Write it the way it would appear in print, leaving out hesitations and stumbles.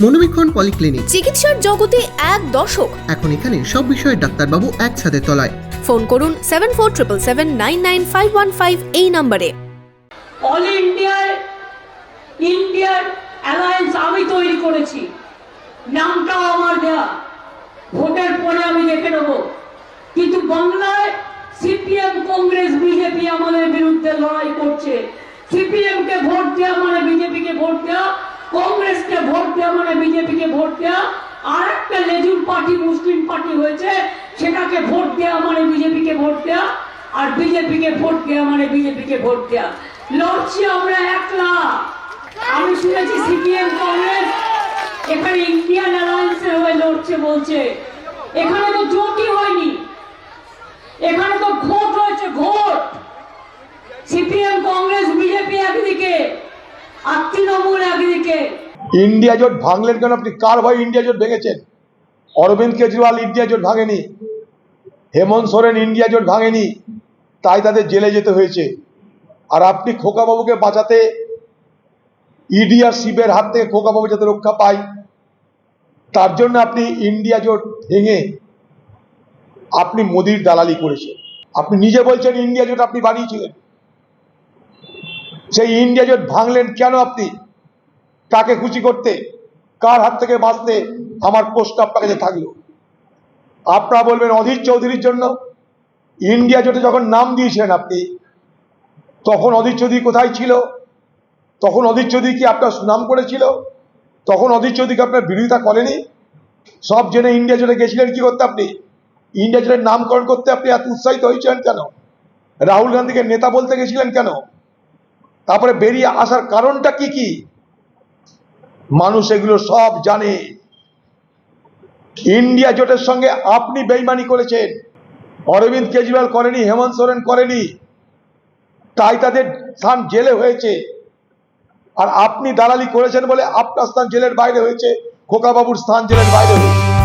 মনোবীক্ষণ polyclinic, চিকিৎসার জগতে এক দশক। এখন এখানে সব বিষয়ে ডাক্তারবাবু এক ছাদের তলায়। ফোন করুন 7477799515 এই নম্বরে। অল ইন্ডিয়ার অ্যালায়েন্স আমি তৈরি করেছি, নামটাও আমার দেয়া, ভোটের পরে আমি দেখে নেব। কিন্তু বাংলায় সিপিএম, কংগ্রেস, বিজেপি আমাদের বিরুদ্ধে লড়াই করছে। সিপিএম কে ভোট দেওয়া মানে বিজেপি কে ভোট দেওয়া, কংগ্রেসকে ভোট দেওয়া মানে বিজেপি কে ভোট দেওয়া, আর একটা লেজুর পার্টি মুসলিম পার্টি হয়েছে, সেটাকে ভোট দেওয়া মানে বিজেপি কে ভোট দেওয়া, আর বিজেপি কে ভোট দেওয়া মানে বিজেপি কে ভোট দেওয়া। লড়ছি আমরা একলা। আমি শুনেছি সিপিএম, কংগ্রেস এখানে ইন্ডিয়ান অ্যালায়েন্সের হয়ে লড়ছে বলছে। এখানে তো জোটই হয়নি, এখানে তো ভোট হয়েছে, ভোট। সিপিএম, কংগ্রেস, বিজেপি একদিকে আর তৃণমূল একদিকে। ইন্ডিয়া জোট ভাঙলেন কেন আপনি? কার ভয়ে ইন্ডিয়া জোট ভেঙেছেন? অরবিন্দ কেজরিওয়াল ইন্ডিয়া জোট ভাঙেনি, হেমন্ত সোরেন ইন্ডিয়া জোট ভাঙেনি, তাই তাদের জেলে যেতে হয়েছে। আর আপনি খোকাবাবুকে বাঁচাতে, ইডি আর সিবিআইয়ের হাত থেকে খোকাবাবু যাতে রক্ষা পায়, তার জন্য আপনি ইন্ডিয়া জোট ভেঙে আপনি মোদির দালালি করেছেন। আপনি নিজে বলছেন ইন্ডিয়া জোট আপনি বানিয়েছিলেন। সেই ইন্ডিয়া জোট ভাঙলেন কেন আপনি? কাকে খুশি করতে, কার হাত থেকে বাঁচতে? আমার প্রশ্ন আপনার কাছে থাকলো। আপনারা বলবেন অধীর চৌধুরীর জন্য। ইন্ডিয়া জোটে যখন নাম দিয়েছিলেন আপনি, তখন অধীর চৌধুরী কোথায় ছিল? তখন অধীর চৌধুরী কি আপনার সুনাম করেছিল? তখন অধীর চৌধুরীকে আপনার বিরোধিতা করেনি? সব জেনে ইন্ডিয়া জোটে গেছিলেন কি করতে আপনি? ইন্ডিয়া জোটের নামকরণ করতে আপনি এত উৎসাহিত হয়েছিলেন কেন? রাহুল গান্ধীকে নেতা বলতে গেছিলেন কেন? তারপরে বেরিয়ে আসার কারণটা কি কি? মানুষ এগুলো সব জানে। ইন্ডিয়া জোটের সঙ্গে আপনি বেইমানি করেছেন, অরবিন্দ কেজরিওয়াল করেনি, হেমন্ত সোরেন করেনি, তাই তাদের স্থান জেলে হয়েছে। আর আপনি দালালি করেছেন বলে আপনার স্থান জেলের বাইরে হয়েছে, খোকাবাবুর স্থান জেলের বাইরে হয়েছে।